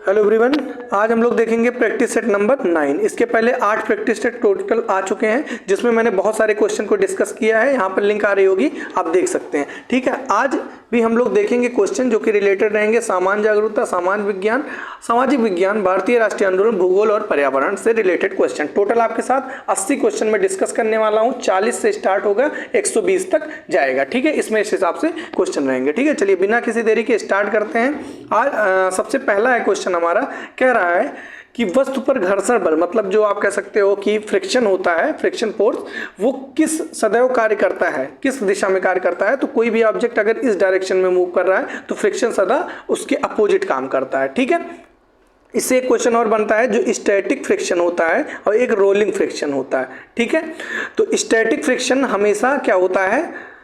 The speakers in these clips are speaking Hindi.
हेलो एवरीवन, आज हम लोग देखेंगे प्रैक्टिस सेट नंबर 9। इसके पहले 8 प्रैक्टिस सेट टोटल आ चुके हैं जिसमें मैंने बहुत सारे क्वेश्चन को डिस्कस किया है। यहाँ पर लिंक आ रही होगी, आप देख सकते हैं। ठीक है, आज भी हम लोग देखेंगे क्वेश्चन जो कि रिलेटेड रहेंगे सामान्य जागरूकता, समाज विज्ञान, सामाजिक विज्ञान, भारतीय राष्ट्रीय आंदोलन, भूगोल और पर्यावरण से रिलेटेड क्वेश्चन। टोटल आपके साथ 80 क्वेश्चन में डिस्कस करने वाला हूँ। 40 से स्टार्ट होगा, 120 तक जाएगा। ठीक है, इसमें इस हिसाब से क्वेश्चन रहेंगे। ठीक है, चलिए बिना किसी देरी के स्टार्ट करते हैं। आज सबसे पहला है क्वेश्चन हमारा, कह रहा है कि वस्तु पर घर्षण बल, मतलब जो आप कह सकते हो कि फ्रिक्शन होता है, फ्रिक्शन फोर्स, वो किस सदैव कार्य करता है, किस दिशा में कार्य करता है। तो कोई भी ऑब्जेक्ट अगर इस डायरेक्शन में मूव कर रहा है तो फ्रिक्शन सदा उसके अपोजिट काम करता है। ठीक है, इससे एक क्वेश्चन और बनता है जो स्टैटिक फ्रिक्शन होता है और एक रोलिंग फ्रिक्शन होता है। ठीक है, तो स्टैटिक फ्रिक्शन हमेशा क्या होता है,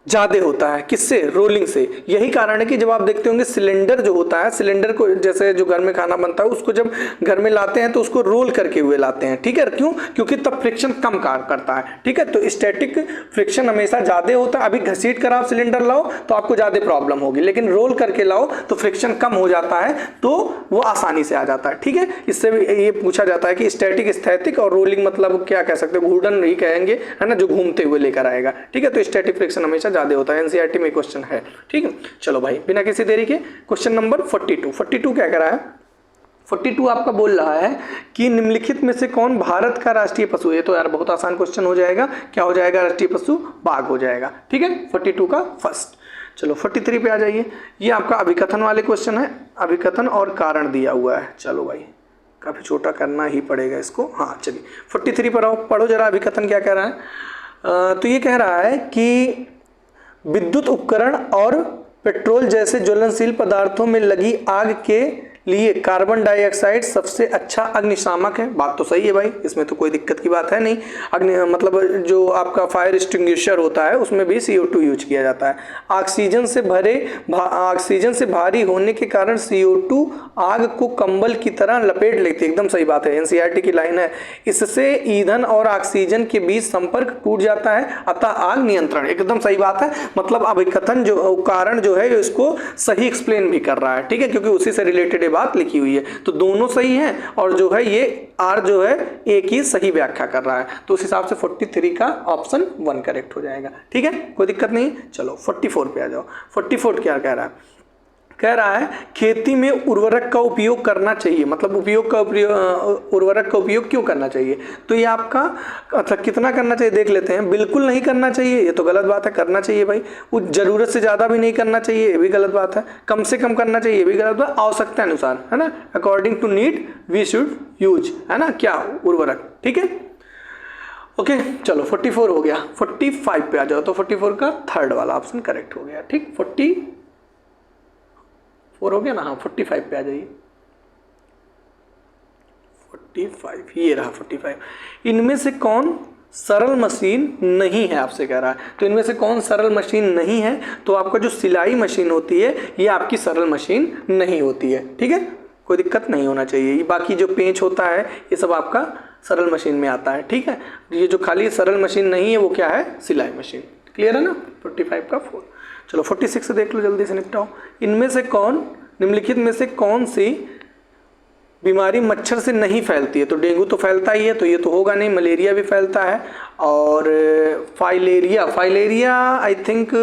ज़्यादा होता है, किससे, रोलिंग से। यही कारण है कि जब आप देखते होंगे सिलेंडर जो होता है, सिलेंडर को जैसे जो घर में खाना बनता है उसको जब घर में लाते हैं तो उसको रोल करके हुए लाते हैं। ठीक है, क्यों? क्योंकि तब फ्रिक्शन कम कार्य करता है। ठीक है, तो स्टैटिक फ्रिक्शन हमेशा ज़्यादा होता है। अभी घसीट कर आप सिलेंडर लाओ तो आपको ज़्यादा प्रॉब्लम होगी, लेकिन रोल करके लाओ तो फ्रिक्शन कम हो जाता है, तो वो आसानी से आ जाता है। ठीक है, इससे ये पूछा जाता है कि स्टैटिक, स्थैतिक और रोलिंग मतलब क्या कह सकते हैं, घूर्णन ही कहेंगे, है ना, जो घूमते हुए लेकर आएगा। ठीक है, तो स्टैटिक फ्रिक्शन हमेशा ज्यादा होता है। एनसीईआरटी में क्वेश्चन है। ठीक है, चलो भाई बिना किसी देरी के क्वेश्चन नंबर 42 क्या कह रहा है। 42 आपका बोल रहा है कि निम्नलिखित में से कौन भारत का राष्ट्रीय पशु है। तो यार बहुत आसान क्वेश्चन हो जाएगा। क्या हो जाएगा? राष्ट्रीय पशु बाघ हो जाएगा। ठीक है, 42 का फर्स्ट। चलो 43 पे आ जाइए। ये आपका अभिकथन वाले क्वेश्चन है, अभिकथन और कारण दिया हुआ है। चलो भाई काफी छोटा करना ही पड़ेगा इसको। हाँ चलिए 43 पर आओ, पढ़ो जरा अभिकथन क्या कह रहा है। तो ये कह रहा है कि विद्युत उपकरण और पेट्रोल जैसे ज्वलनशील पदार्थों में लगी आग के लिए कार्बन डाइऑक्साइड सबसे अच्छा अग्निशामक है। बात तो सही है भाई, इसमें तो कोई दिक्कत की बात है नहीं। अग्नि मतलब जो आपका फायर एक्सटिंग्विशर होता है उसमें भी CO2 यूज किया जाता है। ऑक्सीजन से भारी होने के कारण CO2 आग को कंबल की तरह लपेट लेती है। एकदम सही बात है, एनसीईआरटी की लाइन है। इससे ईंधन और ऑक्सीजन के बीच संपर्क टूट जाता है, अतः आग नियंत्रण। एकदम सही बात है, मतलब अभिकथन जो कारण जो है इसको सही एक्सप्लेन भी कर रहा है। ठीक है, क्योंकि उसी से रिलेटेड बात लिखी हुई है, तो दोनों सही हैं। और जो है ये आर जो है एक ही सही व्याख्या कर रहा है, तो उस हिसाब से 43 का ऑप्शन 1 करेक्ट हो जाएगा। ठीक है, कोई दिक्कत नहीं। चलो 44 पे आ जाओ। 44 क्या कह रहा है? कह रहा है खेती में उर्वरक का उपयोग करना चाहिए, मतलब उर्वरक का उपयोग क्यों करना चाहिए। तो ये आपका अच्छा कितना करना चाहिए देख लेते हैं। बिल्कुल नहीं करना चाहिए, ये तो गलत बात है। करना चाहिए भाई। वो जरूरत से ज़्यादा भी नहीं करना चाहिए, ये भी गलत बात है। कम से कम करना चाहिए, ये भी गलत बात। आवश्यकता अनुसार, है ना, according to need we should use, है ना, क्या उर्वरक। ठीक है, ओके चलो 44 हो गया। 45 पे आ जाओ। तो 44 का थर्ड वाला ऑप्शन करेक्ट हो गया। ठीक, 44 हो गया ना। हाँ 45 पे आ जाइए। 45 ये रहा 45। इनमें से कौन सरल मशीन नहीं है, आपसे कह रहा है। तो इनमें से कौन सरल मशीन नहीं है? तो आपका जो सिलाई मशीन होती है ये आपकी सरल मशीन नहीं होती है। ठीक है, कोई दिक्कत नहीं होना चाहिए। ये बाकी जो पेंच होता है ये सब आपका सरल मशीन में आता है। ठीक है, ये जो खाली सरल मशीन नहीं है वो क्या है? सिलाई मशीन। क्लियर है ना? 45 का 4। चलो 46 से देख लो, जल्दी से निपटाओ। इनमें से कौन, निम्नलिखित में से कौन सी बीमारी मच्छर से नहीं फैलती है? तो डेंगू तो फैलता ही है, तो ये तो होगा नहीं। मलेरिया भी फैलता है, और फाइलेरिया आई थिंक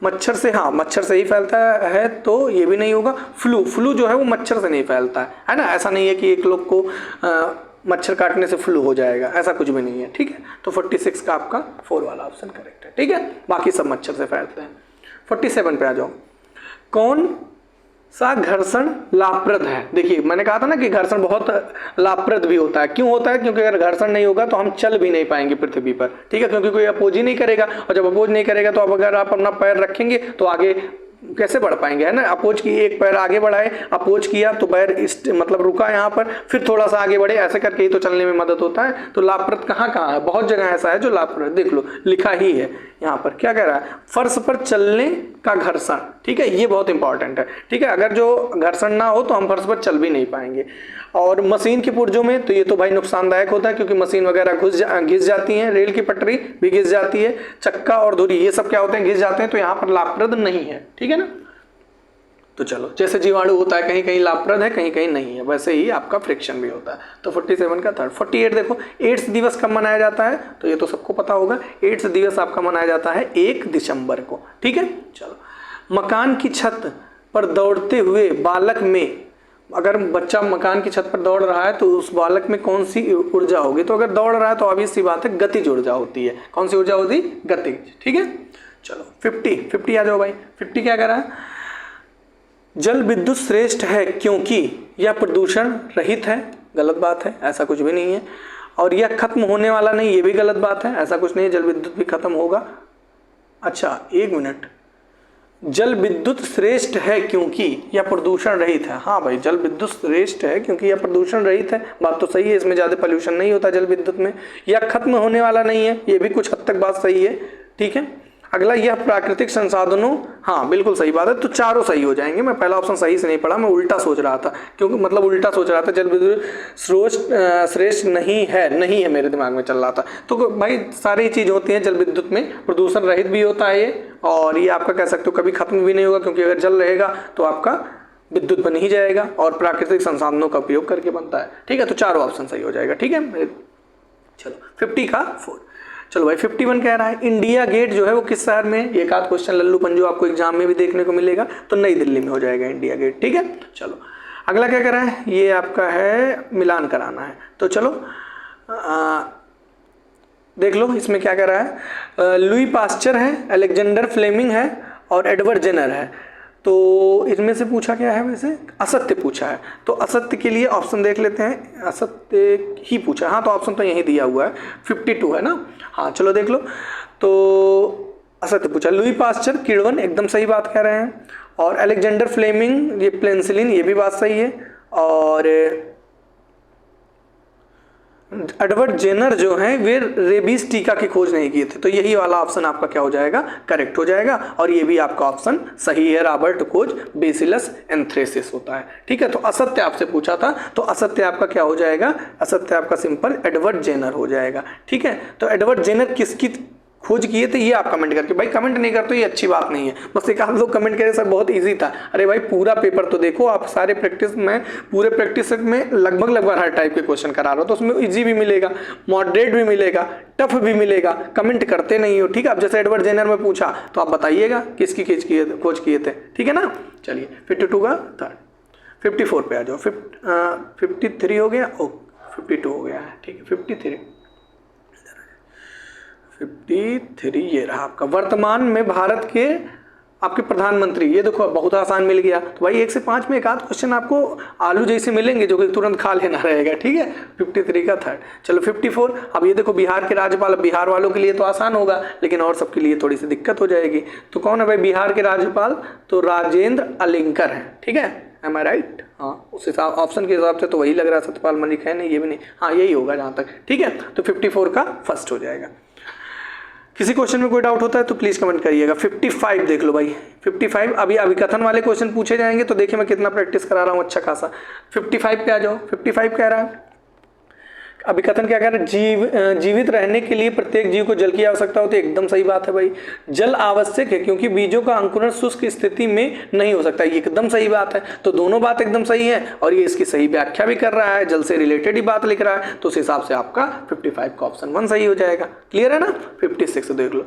मच्छर से, हाँ मच्छर से ही फैलता है, तो ये भी नहीं होगा। फ्लू जो है वो मच्छर से नहीं फैलता है ना। ऐसा नहीं है कि एक लोग को मच्छर काटने से फ्लू हो जाएगा, ऐसा कुछ भी नहीं है। ठीक है, तो 46 का आपका 4 वाला ऑप्शन करेक्ट है। ठीक है, बाकी सब मच्छर से फैलते हैं। 47 पे आ जाओ। कौन सा घर्षण लाभप्रद है? देखिए मैंने कहा था ना कि घर्षण बहुत लाभप्रद भी होता है। क्यों होता है? क्योंकि अगर घर्षण नहीं होगा तो हम चल भी नहीं पाएंगे पृथ्वी पर। ठीक है, क्योंकि कोई अपोज ही नहीं करेगा, और जब अपोज नहीं करेगा तो अब अगर आप अपना पैर रखेंगे तो आगे कैसे बढ़ पाएंगे, है ना। अपोज की, एक पैर आगे बढ़ाए, अपोज किया तो पैर मतलब रुका यहाँ पर, फिर थोड़ा सा आगे बढ़े, ऐसे करके ही तो चलने में मदद होता है। तो लाभप्रद कहाँ कहाँ है? बहुत जगह ऐसा है जो लाभप्रद, देख लो लिखा ही है यहाँ पर। क्या कह रहा है? फर्श पर चलने का घर्षण। ठीक है, ये बहुत इंपॉर्टेंट है। ठीक है, अगर जो घर्षण ना हो तो हम फर्श पर चल भी नहीं पाएंगे। और मशीन के पुर्जों में तो ये तो भाई नुकसानदायक होता है, क्योंकि मशीन वगैरह घिस जाती हैं, रेल की पटरी भी घिस जाती है, चक्का और धुरी ये सब क्या होते हैं? घिस जाते हैं, तो यहाँ पर लाभप्रद नहीं है। ठीक है ना। तो चलो, जैसे जीवाणु होता है कहीं कहीं लाभप्रद है कहीं कहीं नहीं है, वैसे ही आपका फ्रिक्शन भी होता है। तो 47 का थर्ड। 48 देखो, एड्स दिवस कब मनाया जाता है, तो ये तो सबको पता होगा, एड्स दिवस आपका मनाया जाता है 1 दिसंबर को। ठीक है, चलो। मकान की छत पर दौड़ते हुए बालक में, अगर बच्चा मकान की छत पर दौड़ रहा है तो उस बालक में कौन सी ऊर्जा होगी, तो अगर दौड़ रहा है तो ऑब्वियस सी बात है गतिज ऊर्जा होती है। कौन सी ऊर्जा होती, गतिज। ठीक है, चलो 50 आ जाओ भाई। 50 क्या कह रहा है, जल विद्युत श्रेष्ठ है क्योंकि यह प्रदूषण रहित है। गलत बात है, ऐसा कुछ भी नहीं है। और यह खत्म होने वाला नहीं, ये भी गलत बात है, ऐसा कुछ नहीं है, जल विद्युत भी खत्म होगा। अच्छा 1 मिनट, जल विद्युत श्रेष्ठ है क्योंकि यह प्रदूषण रहित है। हाँ भाई, जल विद्युत श्रेष्ठ है क्योंकि यह प्रदूषण रहित है, बात तो सही है, इसमें ज़्यादा पोल्यूशन नहीं होता जल विद्युत में। यह खत्म होने वाला नहीं है, ये भी कुछ हद तक बात सही है। ठीक है, अगला, यह प्राकृतिक संसाधनों, हाँ बिल्कुल सही बात है, तो चारों सही हो जाएंगे। मैं पहला ऑप्शन सही से नहीं पढ़ा, मैं उल्टा सोच रहा था, क्योंकि मतलब उल्टा सोच रहा था, जल विद्युत श्रेष्ठ नहीं है मेरे दिमाग में चल रहा था। तो भाई सारी चीज़ होती हैं जल विद्युत में, प्रदूषण रहित भी होता है ये, और ये आपका कह सकते हो कभी खत्म भी नहीं होगा, क्योंकि अगर जल रहेगा तो आपका विद्युत बन ही जाएगा, और प्राकृतिक संसाधनों का उपयोग करके बनता है। ठीक है, तो चारों ऑप्शन सही हो जाएगा। ठीक है, चलो 50 का 4। चलो भाई 51 कह रहा है, इंडिया गेट जो है वो किस शहर में, एक आध क्वेश्चन लल्लूपन जो आपको एग्जाम में भी देखने को मिलेगा, तो नई दिल्ली में हो जाएगा इंडिया गेट। ठीक है, चलो अगला क्या कर रहा है, ये आपका है मिलान कराना है। तो चलो देख लो इसमें क्या कर रहा है, लुई पास्चर है, अलेक्जेंडर फ्लेमिंग है और एडवर्ड जेनर है। तो इनमें से पूछा क्या है, वैसे असत्य पूछा है, तो असत्य के लिए ऑप्शन देख लेते हैं, असत्य ही पूछा। हाँ, तो ऑप्शन तो यहीं दिया हुआ है, 52 है ना। हाँ चलो देख लो, तो असत्य पूछा। लुई पास्चर किण्वन, एकदम सही बात कह रहे हैं, और अलेक्जेंडर फ्लेमिंग ये पेनिसिलिन, ये भी बात सही है, और एडवर्ड जेनर जो हैं वे रेबीज टीका की खोज नहीं किए थे। तो यही वाला ऑप्शन आपका क्या हो जाएगा, करेक्ट हो जाएगा, और ये भी आपका ऑप्शन सही है, रॉबर्ट कोच बेसिलस एंथ्रेसिस होता है। ठीक है, तो असत्य आपसे पूछा था, तो असत्य आपका क्या हो जाएगा, असत्य आपका सिंपल एडवर्ड जेनर हो जाएगा। ठीक है, तो एडवर्ड जेनर किसकी खोज किए थे, ये आप कमेंट करके, भाई कमेंट नहीं करते ये अच्छी बात नहीं है, बस एक आध लोग कमेंट करे सर बहुत इजी था। अरे भाई पूरा पेपर तो देखो आप, सारे प्रैक्टिस में, पूरे प्रैक्टिस सेट में लगभग हर टाइप के क्वेश्चन करा रहा हो, तो उसमें इजी भी मिलेगा, मॉडरेट भी मिलेगा, टफ भी मिलेगा, कमेंट करते नहीं हो। ठीक है, अब जैसे एडवर्ड जेनर में पूछा तो आप बताइएगा किसकी खोज किए थे। ठीक है ना, चलिए 52 का थर्ड। 54 पे आ जाओ, 53 हो गया, ओ 52 हो गया है। ठीक है, 53 ये रहा आपका। वर्तमान में भारत के आपके प्रधानमंत्री, ये देखो बहुत आसान मिल गया। तो भाई 1 से 5 में एक आध क्वेश्चन आपको आलू जैसे मिलेंगे जो कि तुरंत खा लेना रहेगा। ठीक है, 53 का थर्ड। चलो 54, अब ये देखो बिहार के राज्यपाल, बिहार वालों के लिए तो आसान होगा, लेकिन और सबके लिए थोड़ी सी दिक्कत हो जाएगी। तो कौन है भाई बिहार के राज्यपाल, तो राजेंद्र अलिंकर है। ठीक है, एम आई राइट, हाँ उस हिसाब ऑप्शन के हिसाब से तो वही लग रहा है, सत्यपाल मलिक है नहीं, ये भी नहीं, हाँ यही होगा जहाँ तक। ठीक है, तो 54 का फर्स्ट हो जाएगा। किसी क्वेश्चन में कोई डाउट होता है तो प्लीज कमेंट करिएगा। 55 देख लो भाई, 55 अभी अभिकथन वाले क्वेश्चन पूछे जाएंगे, तो देखिए मैं कितना प्रैक्टिस करा रहा हूँ अच्छा खासा। 55 पे आ जाओ। 55 कह रहा है, अभिकथन क्या कह रहा है, जीवित रहने के लिए प्रत्येक जीव को जल की आवश्यकता होती है। एकदम सही बात है भाई, जल आवश्यक है क्योंकि बीजों का अंकुरण शुष्क स्थिति में नहीं हो सकता, ये एकदम सही बात है। तो दोनों बात एकदम सही है, और ये इसकी सही व्याख्या भी कर रहा है, जल से रिलेटेड ही बात लिख रहा है, तो उस हिसाब से आपका 55 का ऑप्शन 1 सही हो जाएगा। क्लियर है ना। 56 देख लो,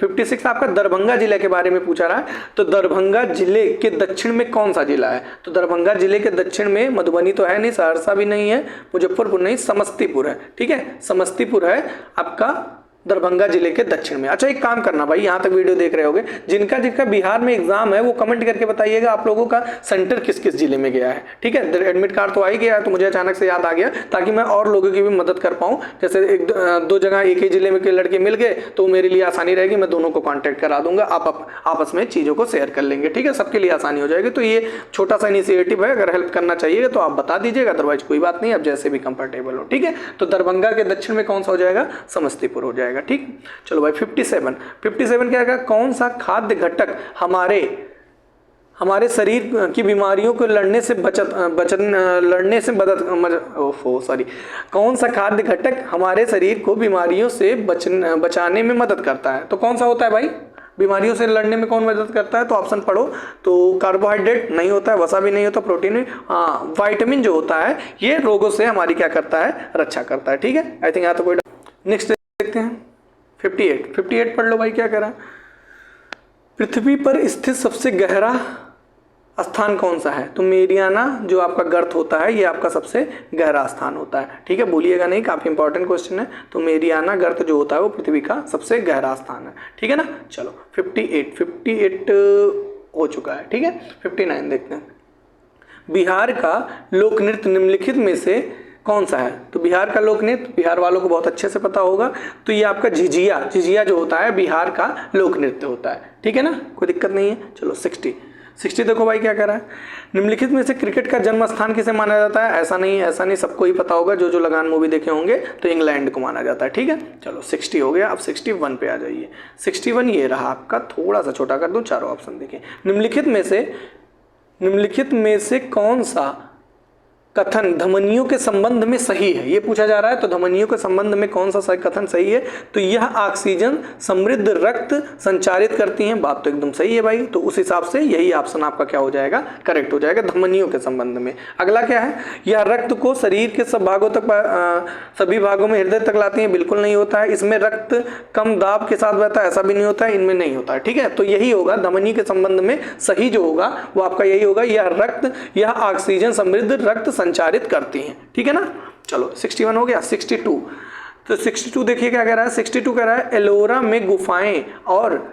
56 आपका दरभंगा जिले के बारे में पूछा रहा है। तो दरभंगा जिले के दक्षिण में कौन सा जिला है, तो दरभंगा जिले के दक्षिण में मधुबनी तो है नहीं, सहरसा भी नहीं है, मुजफ्फरपुर नहीं, समस्तीपुर है। ठीक है, समस्तीपुर है आपका दरभंगा जिले के दक्षिण में। अच्छा एक काम करना भाई, यहाँ तक वीडियो देख रहे होगे, जिनका बिहार में एग्जाम है वो कमेंट करके बताइएगा आप लोगों का सेंटर किस किस जिले में गया है। ठीक है, एडमिट कार्ड तो आ ही गया है, तो मुझे अचानक से याद आ गया, ताकि मैं और लोगों की भी मदद कर पाऊँ। जैसे दो जगह एक ही जिले में के लड़के मिल गए तो मेरे लिए आसानी रहेगी, मैं दोनों को कॉन्टैक्ट करा दूंगा, आप आपस में चीज़ों को शेयर कर लेंगे। ठीक है, सबके लिए आसानी हो जाएगी। तो ये छोटा सा इनिशिएटिव है, अगर हेल्प करना चाहिए तो आप बता दीजिएगा, अदरवाइज कोई बात नहीं, आप जैसे भी कंफर्टेबल हो। ठीक है, तो दरभंगा के दक्षिण में कौन सा हो जाएगा, समस्तीपुर हो जाएगा। ठीक, चलो भाई 57 क्या है, कौन सा खाद्य घटक हमारे शरीर की बीमारियों को लड़ने से कौन सा खाद्य घटक हमारे शरीर को बीमारियों से बचाने में मदद करता है। तो कौन सा होता है भाई, बीमारियों से लड़ने में कौन मदद करता है, तो ऑप्शन पढ़ो। तो कार्बोहाइड्रेट नहीं होता है, वसा भी नहीं होता, प्रोटीन नहीं, हाँ वाइटामिन जो होता है ये रोगों से हमारी क्या करता है, रक्षा करता है। ठीक है, आई थिंक यहाँ तो कोई। नेक्स्ट देखते हैं 58 पढ़ लो भाई, क्या कह रहा है। पृथ्वी पर स्थित सबसे गहरा स्थान कौन सा है, तो मेरियाना जो आपका गर्त होता है ये आपका सबसे गहरा स्थान होता है। ठीक है, भूलिएगा नहीं, काफी इंपॉर्टेंट क्वेश्चन है। तो मेरियाना गर्त जो होता है वो पृथ्वी का सबसे गहरा स्थान है। ठीक है ना, चलो 58 हो चुका है। ठीक है, 59 देखते हैं। बिहार का लोक नृत्य निम्नलिखित में से कौन सा है, तो बिहार का लोक नृत्य बिहार वालों को बहुत अच्छे से पता होगा, तो ये आपका झिझिया जो होता है बिहार का लोक नृत्य होता है। ठीक है ना, कोई दिक्कत नहीं है। चलो 60 देखो भाई क्या कह रहा है। निम्नलिखित में से क्रिकेट का जन्म स्थान किसे माना जाता है, ऐसा नहीं सबको ही पता होगा, जो लगान मूवी देखे होंगे, तो इंग्लैंड को माना जाता है। ठीक है, चलो 60 हो गया। अब 61 पे आ जाइए। 61 ये रहा आपका, थोड़ा सा छोटा कर दूं, चारों ऑप्शन देखिए। निम्नलिखित में से कौन सा कथन धमनियों के संबंध में सही है, ये पूछा जा रहा है। तो धमनियों के संबंध में कौन सा कथन सही है, तो यह ऑक्सीजन समृद्ध रक्त संचारित करती हैं। बात तो एकदम सही है भाई, तो उस हिसाब से यही ऑप्शन आपका क्या हो जाएगा, करेक्ट हो जाएगा, धमनियों के संबंध में। अगला क्या है, यह रक्त को शरीर के सब भागों तक, सभी भागों में हृदय तक लाती हैं, बिल्कुल नहीं होता है। इसमें रक्त कम दाब के साथ बहता है, ऐसा भी नहीं होता है, इनमें नहीं होता है। ठीक है, तो यही होगा धमनी के संबंध में सही जो होगा वो आपका यही होगा, यह ऑक्सीजन समृद्ध रक्त संचारित करती हैं। ठीक है ना, चलो 61 हो गया। 62, तो 62 देखिए क्या कह रहा है। 62 कह रहा है एलोरा में गुफाएं और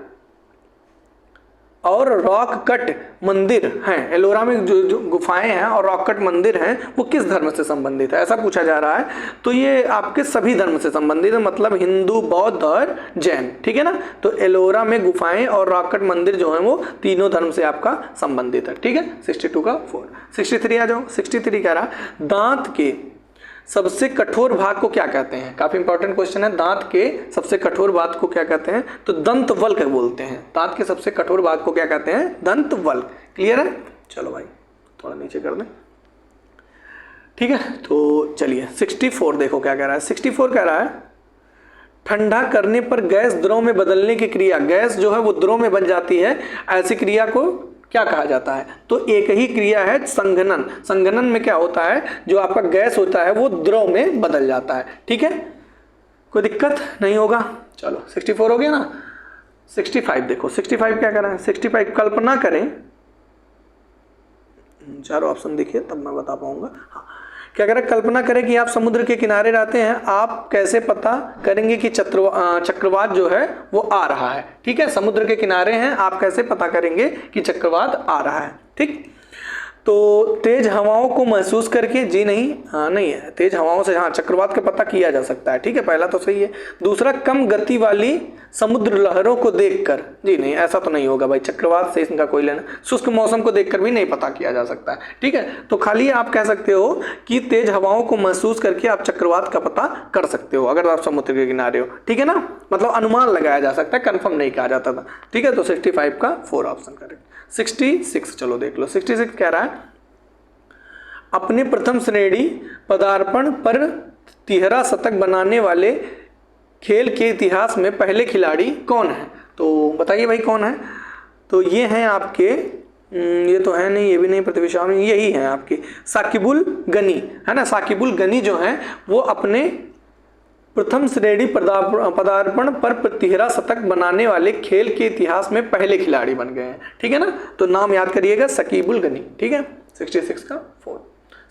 रॉक कट मंदिर हैं। एलोरा में जो गुफाएं हैं और रॉक कट मंदिर हैं वो किस धर्म से संबंधित है, ऐसा पूछा जा रहा है। तो ये आपके सभी धर्म से संबंधित है, मतलब हिंदू, बौद्ध और जैन। ठीक है ना, तो एलोरा में गुफाएं और रॉक कट मंदिर जो है वो तीनों धर्म से आपका संबंधित है। ठीक है, 62 का 4। 63 आ जाओ। 63 कह रहा दांत के सबसे कठोर भाग को क्या कहते हैं, काफी इंपॉर्टेंट क्वेश्चन है। दांत के सबसे कठोर भाग को क्या कहते हैं, तो दंत वल्क बोलते हैं। दांत के सबसे कठोर भाग को क्या कहते हैं, दंत वल्क। क्लियर है, चलो भाई थोड़ा नीचे कर दें। ठीक है, तो चलिए 64 देखो क्या कह रहा है। 64 कह रहा है ठंडा करने पर गैस द्रव में बदलने की क्रिया, गैस जो है वो द्रव में बन जाती है, ऐसी क्रिया को क्या कहा जाता है, तो एक ही क्रिया है संघनन। संघनन में क्या होता है, जो आपका गैस होता है वो द्रव में बदल जाता है। ठीक है, कोई दिक्कत नहीं होगा। चलो 64 हो गया ना। 65 देखो। 65 क्या कर रहा है। 65 कल्पना करें, चारों ऑप्शन देखिए तब मैं बता पाऊंगा। हाँ, क्या कह रहा है, कल्पना करें कि आप समुद्र के किनारे रहते हैं, आप कैसे पता करेंगे कि चक्रवात जो है वो आ रहा है। ठीक है, समुद्र के किनारे हैं, आप कैसे पता करेंगे कि चक्रवात आ रहा है। ठीक, तो तेज हवाओं को महसूस करके, जी नहीं, हाँ नहीं है, तेज हवाओं से हाँ चक्रवात का पता किया जा सकता है। ठीक है, पहला तो सही है। दूसरा, कम गति वाली समुद्र लहरों को देखकर, जी नहीं, ऐसा तो नहीं होगा भाई, चक्रवात से इनका कोई लेना। शुष्क मौसम को देखकर भी नहीं पता किया जा सकता है। ठीक है, तो खाली आप कह सकते हो कि तेज हवाओं को महसूस करके आप चक्रवात का पता कर सकते हो अगर आप समुद्र के किनारे हो। ठीक है ना, मतलब अनुमान लगाया जा सकता है, कंफर्म नहीं कहा जाता था। ठीक है, तो 65 का 4 ऑप्शन करेक्ट। 66 चलो देख लो। 66 कह रहा है अपने प्रथम श्रेणी पदार्पण पर 13 शतक बनाने वाले खेल के इतिहास में पहले खिलाड़ी कौन है, तो बताइए भाई कौन है। तो ये हैं आपके, ये तो है नहीं, ये भी नहीं, पृथ्वी शॉ, यही है आपके साकिबुल गनी, है ना। साकिबुल गनी जो है वो अपने प्रथम श्रेणी पदार्पण पर 13 शतक बनाने वाले खेल के इतिहास में पहले खिलाड़ी बन गए हैं। ठीक है ना, तो नाम याद करिएगा, साकिबुल गनी। ठीक है, 66 का 4।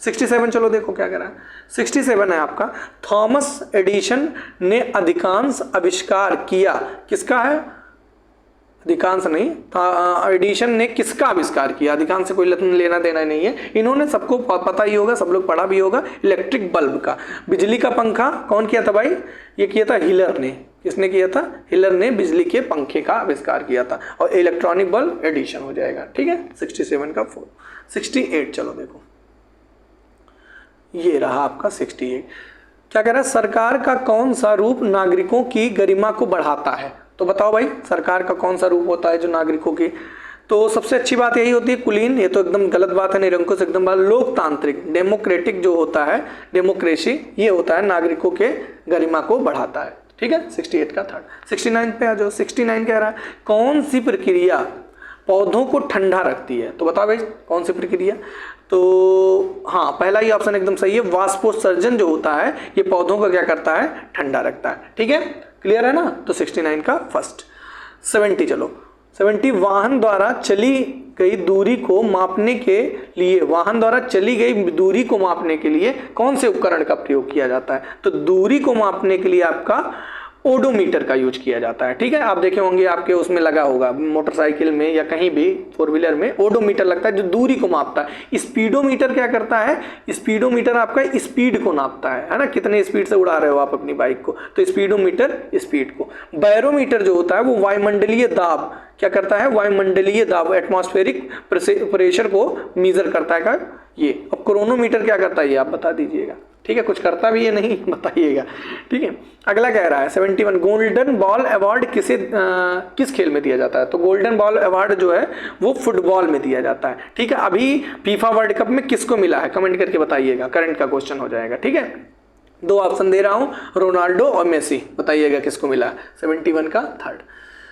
67 चलो देखो क्या कह रहा है। 67 है आपका, थॉमस एडिसन ने अधिकांश आविष्कार किया, किसका है, अधिकांश नहीं, एडिशन ने किसका आविष्कार किया, अधिकांश से कोई लेना देना नहीं है, इन्होंने सबको पता ही होगा, सब लोग पढ़ा भी होगा, इलेक्ट्रिक बल्ब का। बिजली का पंखा कौन किया था भाई, ये किया था हिलर ने। किसने किया था, हिलर ने बिजली के पंखे का आविष्कार किया था, और इलेक्ट्रॉनिक बल्ब एडिशन हो जाएगा। ठीक है, 67 का 4। 68 चलो देखो, ये रहा आपका 68। क्या कह रहा है, सरकार का कौन सा रूप नागरिकों की गरिमा को बढ़ाता है, तो बताओ भाई सरकार का कौन सा रूप होता है जो नागरिकों की, तो सबसे अच्छी बात यही होती है कुलीन, ये तो एकदम गलत बात है, निरंकुश एकदम बात। लोकतांत्रिक, डेमोक्रेटिक जो होता है, डेमोक्रेसी, ये होता है नागरिकों के गरिमा को बढ़ाता है। ठीक है, 68 का थर्ड। 69 पे आ जाओ। 69 कह रहा है कौन सी प्रक्रिया पौधों को ठंडा रखती है? तो बताओ भाई कौन सी प्रक्रिया? तो हाँ, पहला ही ऑप्शन एकदम सही है, वाष्पोत्सर्जन जो होता है ये पौधों को क्या करता है? ठंडा रखता है। ठीक है, क्लियर है ना? तो 69 का फर्स्ट। 70 चलो। 70 वाहन द्वारा चली गई दूरी को मापने के लिए, वाहन द्वारा चली गई दूरी को मापने के लिए कौन से उपकरण का प्रयोग किया जाता है? तो दूरी को मापने के लिए आपका ओडोमीटर का यूज किया जाता है। ठीक है, आप देखे होंगे आपके उसमें लगा होगा मोटरसाइकिल में या कहीं भी फोर व्हीलर में ओडोमीटर लगता है जो दूरी को मापता है। स्पीडोमीटर क्या करता है? स्पीडोमीटर आपका स्पीड को नापता है ना, कितने स्पीड से उड़ा रहे हो आप अपनी बाइक को, तो स्पीडोमीटर स्पीड को। बैरोमीटर जो होता है वो वायुमंडलीय दाब क्या करता है? वायुमंडलीय दाब, एटमॉस्फेरिक प्रेशर को मेजर करता है का ये। अब क्रोनोमीटर क्या करता है ये आप बता दीजिएगा। ठीक है, कुछ करता भी है नहीं बताइएगा। ठीक है, अगला कह रहा है 71 गोल्डन बॉल अवार्ड किस खेल में दिया जाता है? तो गोल्डन बॉल अवार्ड जो है वो फुटबॉल में दिया जाता है। ठीक है, अभी फीफा वर्ल्ड कप में किसको मिला है? कमेंट करके बताइएगा, करंट का क्वेश्चन हो जाएगा। ठीक है, दो ऑप्शन दे रहा हूं, रोनाल्डो और मेसी, बताइएगा किसको मिला है? 71 का थर्ड।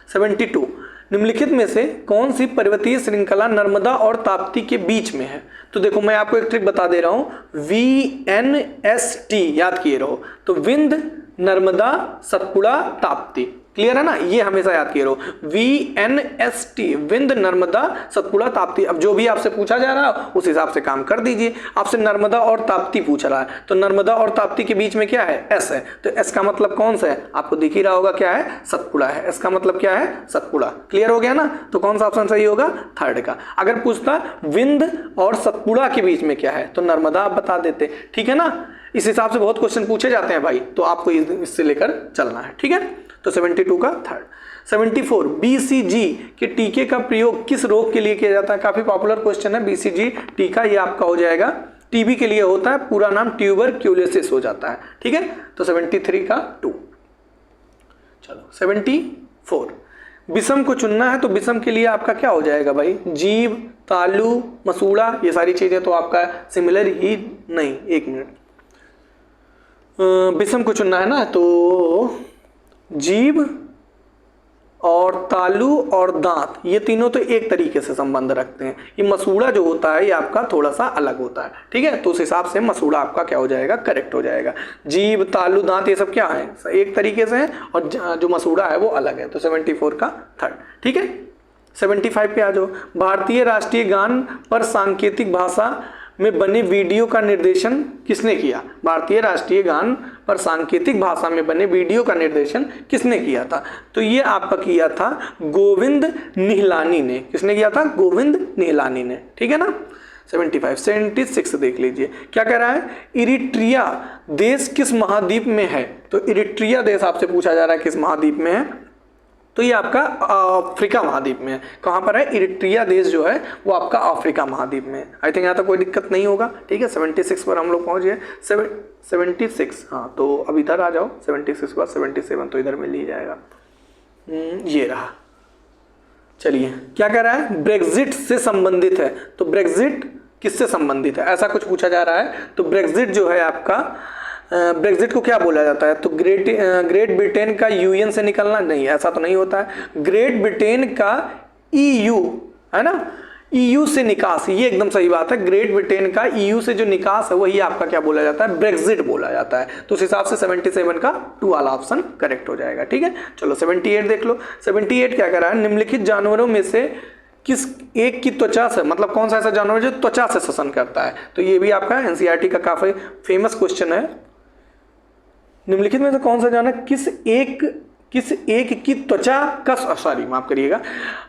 72 निम्नलिखित में से कौन सी पर्वतीय श्रृंखला नर्मदा और ताप्ती के बीच में है? तो देखो मैं आपको एक ट्रिक बता दे रहा हूं, VNST याद किए रहो। तो विंध्य, नर्मदा, सतपुड़ा, ताप्ती, क्लियर है ना? ये हमेशा याद किए रहो, VNST, विंध्य, नर्मदा, सतपुड़ा, ताप्ती। अब जो भी आपसे पूछा जा रहा है उस हिसाब से काम कर दीजिए। आपसे नर्मदा और ताप्ती पूछ रहा है, तो नर्मदा और ताप्ती के बीच में क्या है? S है, तो S का मतलब कौन सा है? आपको दिख ही रहा होगा क्या है? सतपुड़ा है। S का मतलब क्या है? सतपुड़ा। क्लियर हो गया ना? तो कौन सा ऑप्शन सही होगा? थर्ड का। अगर पूछता विंध्य और सतपुड़ा के बीच में क्या है, तो नर्मदा आप बता देते। ठीक है ना? इस हिसाब से बहुत क्वेश्चन पूछे जाते हैं भाई, तो आपको इससे लेकर चलना है। ठीक है, तो 72 का थर्ड। 74 BCG के टीके का प्रयोग किस रोग के लिए किया जाता है? काफी पॉपुलर क्वेश्चन है। BCG टीका ये आपका हो जाएगा टीबी के लिए होता है, पूरा नाम ट्यूबरक्यूलोसिस हो जाता है। ठीक है, तो 73 का 2। चलो 74 विषम को चुनना है, तो विषम के लिए आपका क्या हो जाएगा भाई? जीव, तालु, मसूड़ा, ये सारी चीजें तो आपका सिमिलर ही नहीं। एक मिनट, विषम को चुनना है ना, तो जीव और तालु और दांत ये तीनों तो एक तरीके से संबंध रखते हैं। ये मसूड़ा जो होता है ये आपका थोड़ा सा अलग होता है। ठीक है, तो उस हिसाब से मसूड़ा आपका क्या हो जाएगा? करेक्ट हो जाएगा। जीव, तालु, दांत ये सब क्या है? एक तरीके से है, और जो मसूड़ा है वो अलग है। तो 74 का थर्ड। ठीक है, 75 पे आ जाओ। भारतीय राष्ट्रीय गान पर सांकेतिक भाषा में बने वीडियो का निर्देशन किसने किया? भारतीय राष्ट्रीय गान पर सांकेतिक भाषा में बने वीडियो का निर्देशन किसने किया था? तो ये आपका किया था गोविंद निहलानी ने। किसने किया था? गोविंद निहलानी ने। ठीक है ना? 76 देख लीजिए क्या कह रहा है? इरिट्रिया देश किस महाद्वीप में है? तो इरिट्रिया देश आपसे पूछा जा रहा है किस महाद्वीप में है? तो ये आपका अफ्रीका महाद्वीप में है। कहाँ पर है? इरिट्रिया देश जो है वो आपका अफ्रीका महाद्वीप में है। आई थिंक यहाँ तक कोई दिक्कत नहीं होगा। ठीक है, 76 पर हम लोग पहुँच गए। 76 हाँ, तो अब इधर आ जाओ। 76 पर 77 तो इधर मिल ही जाएगा। ये रहा। चलिए क्या कह रहा है? ब्रेक्जिट से संबंधित है। तो ब्रेक्जिट किससे संबंधित है ऐसा कुछ पूछा जा रहा है। तो ब्रेक्जिट जो है आपका, ब्रेक्जिट को क्या बोला जाता है? तो ग्रेट ब्रिटेन का यूएन से निकलना, नहीं ऐसा तो नहीं होता है। ग्रेट ब्रिटेन का ईयू है ना, ईयू से निकास, ये एकदम सही बात है। ग्रेट ब्रिटेन का ईयू से जो निकास है वही आपका क्या बोला जाता है? ब्रेक्जिट बोला जाता है। तो उस हिसाब से 77 का 2 वाला ऑप्शन करेक्ट हो जाएगा। ठीक है, चलो 78 देख लो। 78 क्या कर रहा है? निम्नलिखित जानवरों में से किस एक की त्वचा से, मतलब कौन सा ऐसा जानवर जो त्वचा से श्वसन करता है? तो ये भी आपका एनसीईआरटी का काफी फेमस क्वेश्चन है। निम्नलिखित में से कौन सा जानवर किस एक की त्वचा का, सॉरी माफ करिएगा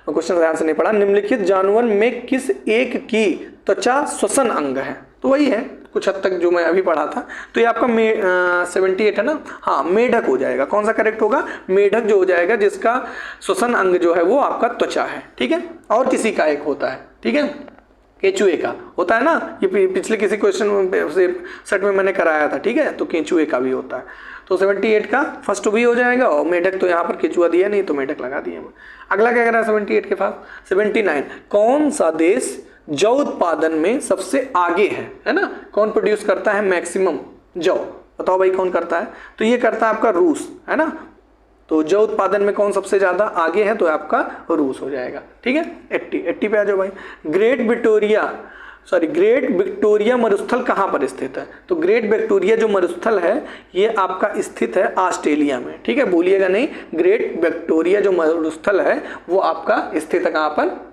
क्वेश्चन ध्यान से नहीं पढ़ा। निम्नलिखित जानवर में किस एक की त्वचा श्वसन अंग है? तो वही है कुछ हद तक जो मैं अभी पढ़ा था। तो ये आपका 78 है ना। हाँ, मेढक हो जाएगा। कौन सा करेक्ट होगा? मेढक जो हो जाएगा जिसका श्वसन अंग जो है वो आपका त्वचा है। ठीक है, और किसी का एक होता है। ठीक है, केंचुए का होता है ना, ये पिछले किसी क्वेश्चन से सेट में मैंने कराया था। ठीक है, तो केंचुए का भी होता है। तो 78 का फर्स्ट भी हो जाएगा, और मेढक तो यहाँ पर केंचुआ दिया नहीं तो मेढक लगा दिए। अगला क्या कह रहा है 78 के पास? 79 कौन सा देश जौ उत्पादन में सबसे आगे है ना? कौन प्रोड्यूस करता है मैक्सिमम जौ? बताओ भाई कौन करता है? तो ये करता है आपका रूस, है ना। तो जो उत्पादन में कौन सबसे ज़्यादा आगे है, तो आपका रूस हो जाएगा। ठीक है, 80 पे आ जाओ भाई। ग्रेट विक्टोरिया मरुस्थल कहाँ पर स्थित है? तो ग्रेट विक्टोरिया जो मरुस्थल है ये आपका स्थित है ऑस्ट्रेलिया में। ठीक है, भूलिएगा नहीं, ग्रेट विक्टोरिया जो मरुस्थल है वो आपका स्थित है कहाँ पर?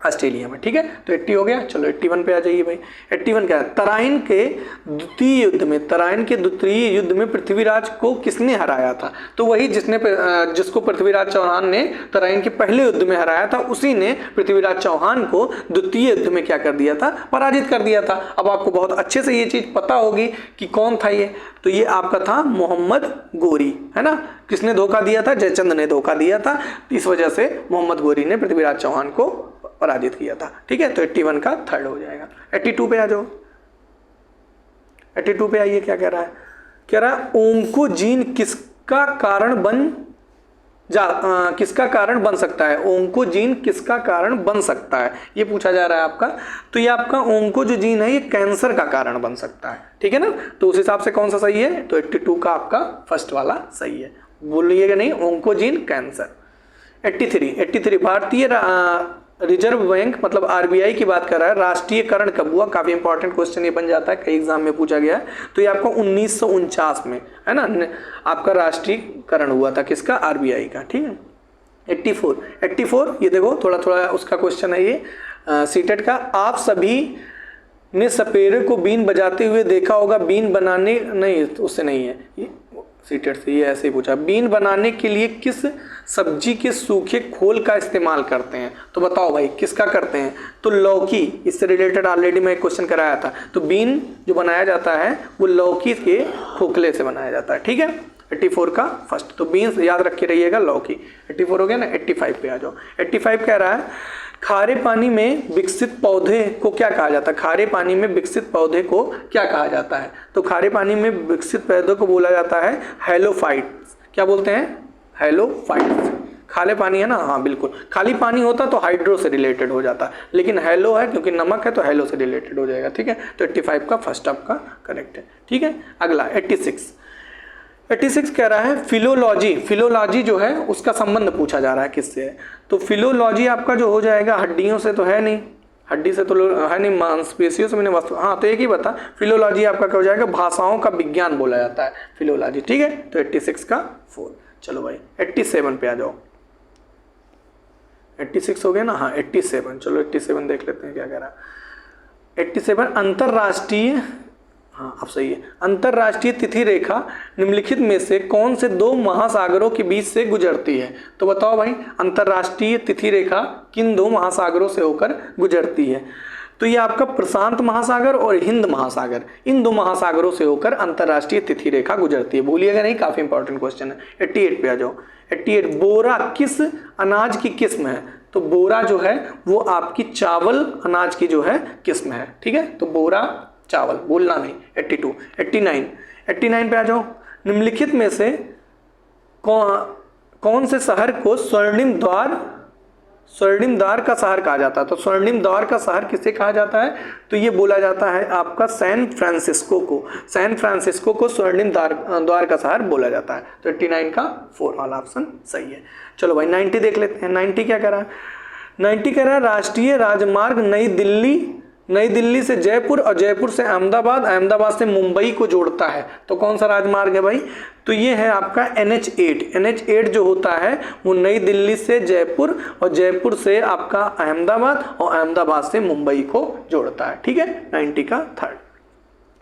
ऑस्ट्रेलिया में। ठीक है, तो 80 हो गया। चलो 81 पे आ जाइए भाई। 81 क्या है? तराइन के द्वितीय युद्ध में पृथ्वीराज को किसने हराया था? तो वही जिसको पृथ्वीराज चौहान ने तराइन के पहले युद्ध में हराया था, उसी ने पृथ्वीराज चौहान को द्वितीय युद्ध में क्या कर दिया था? पराजित कर दिया था। अब आपको बहुत अच्छे से ये चीज पता होगी कि कौन था ये। तो ये आपका था मोहम्मद गोरी, है ना। किसने धोखा दिया था? जयचंद ने धोखा दिया था। इस वजह से मोहम्मद गोरी ने पृथ्वीराज चौहान को पराजित किया था। ठीक है, तो 81 का थर्ड हो जाएगा। 82 पे आ जाओ। 82 पे आइए, क्या कह रहा है? कह रहा है ओंकोजीन किसका कारण बन सकता है? ओंकोजीन किसका कारण बन सकता है, ये पूछा जा रहा है आपका। तो ये आपका ओंको जो जीन है ये कैंसर का कारण बन सकता है। ठीक है ना, तो उस हिसाब से कौन सा सही है? तो 82 का आपका फर्स्ट वाला सही है। बोलिएगा नहीं, ओंकोजीन कैंसर। 83 भारतीय रिजर्व बैंक मतलब आरबीआई की बात कर रहा है। राष्ट्रीयकरण कब हुआ? काफी इंपॉर्टेंट क्वेश्चन ये बन जाता है, कई एग्जाम में पूछा गया है। तो ये आपको 1949 में, है ना, आपका राष्ट्रीयकरण हुआ था। किसका? आरबीआई का। ठीक है, 84 ये देखो, थोड़ा थोड़ा उसका क्वेश्चन है ये सीटेट का। आप सभी ने सपेरे को बीन बजाते हुए देखा होगा। बीन बनाने नहीं, उससे नहीं है ये, सीटेट से ये ऐसे ही पूछा। बीन बनाने के लिए किस सब्जी के सूखे खोल का इस्तेमाल करते हैं? तो बताओ भाई किसका करते हैं? तो लौकी, इससे रिलेटेड ऑलरेडी मैं एक क्वेश्चन कराया था। तो बीन जो बनाया जाता है वो लौकी के खोखले से बनाया जाता है। ठीक है, 84 का फर्स्ट। तो बीन्स याद रख के रहिएगा, लौकी। 84 हो गया ना। 85 पे आ जाओ। 85 कह रहा है खारे पानी में विकसित पौधे को क्या कहा जाता है? खारे पानी में विकसित पौधे को क्या कहा जाता है? तो खारे पानी में विकसित पौधे को बोला जाता है हैलोफाइट्स। क्या बोलते हैं? हैलोफाइट्स। खाले पानी है ना, हाँ बिल्कुल। खाली पानी होता तो हाइड्रो से रिलेटेड हो जाता, लेकिन हैलो है क्योंकि नमक है तो हैलो से रिलेटेड हो जाएगा। ठीक है, तो 85 का फर्स्ट आपका करेक्ट है। ठीक है, अगला 86 कह रहा है फिलोलॉजी जो है उसका संबंध पूछा जा रहा है किससे है? तो फिलोलॉजी आपका जो हो जाएगा, हड्डियों से तो है नहीं, हड्डी से तो है नहीं, मांसपेशियों से मैंने वस्तु, हाँ तो एक ही बता। फिलोलॉजी आपका क्या हो जाएगा? भाषाओं का विज्ञान बोला जाता है फिलोलॉजी। ठीक है, तो 86 का 4। चलो भाई 87 पे आ जाओ। 86 हो गया ना, हाँ 87। चलो 87 देख लेते हैं क्या कह रहा है। 87 अंतरराष्ट्रीय, हाँ अब सही है। अंतरराष्ट्रीय तिथि रेखा निम्नलिखित में से कौन से दो महासागरों के बीच से गुजरती है? तो बताओ भाई, अंतरराष्ट्रीय तिथि रेखा किन दो महासागरों से होकर गुजरती है? तो ये आपका प्रशांत महासागर और हिंद महासागर, इन दो महासागरों से होकर अंतरराष्ट्रीय तिथि रेखा गुजरती है। भूलिएगा नहीं, काफी इंपॉर्टेंट क्वेश्चन है। 88 पे आ जाओ। 88 बोरा किस अनाज की किस्म है? तो बोरा जो है वो आपकी चावल अनाज की जो है किस्म है। ठीक है, तो बोरा चावल, बोलना नहीं। 82 89 पे आ जाओ। निम्नलिखित में से कौन से शहर को स्वर्णिम द्वार का शहर कहा जाता है? तो स्वर्णिम द्वार का शहर किसे कहा जाता है? तो ये बोला जाता है आपका सैन फ्रांसिस्को को स्वर्णिम द्वार का शहर बोला जाता है। तो 89 का 4 वाला ऑप्शन सही है। चलो भाई 90 देख लेते हैं। 90 क्या कह रहा है? 90 कह रहा है राष्ट्रीय राजमार्ग नई दिल्ली से जयपुर और जयपुर से अहमदाबाद से मुंबई को जोड़ता है। तो कौन सा राजमार्ग है भाई? तो ये है आपका NH8 जो होता है वो नई दिल्ली से जयपुर और जयपुर से आपका अहमदाबाद और अहमदाबाद से मुंबई को जोड़ता है। ठीक है, 90 का थर्ड।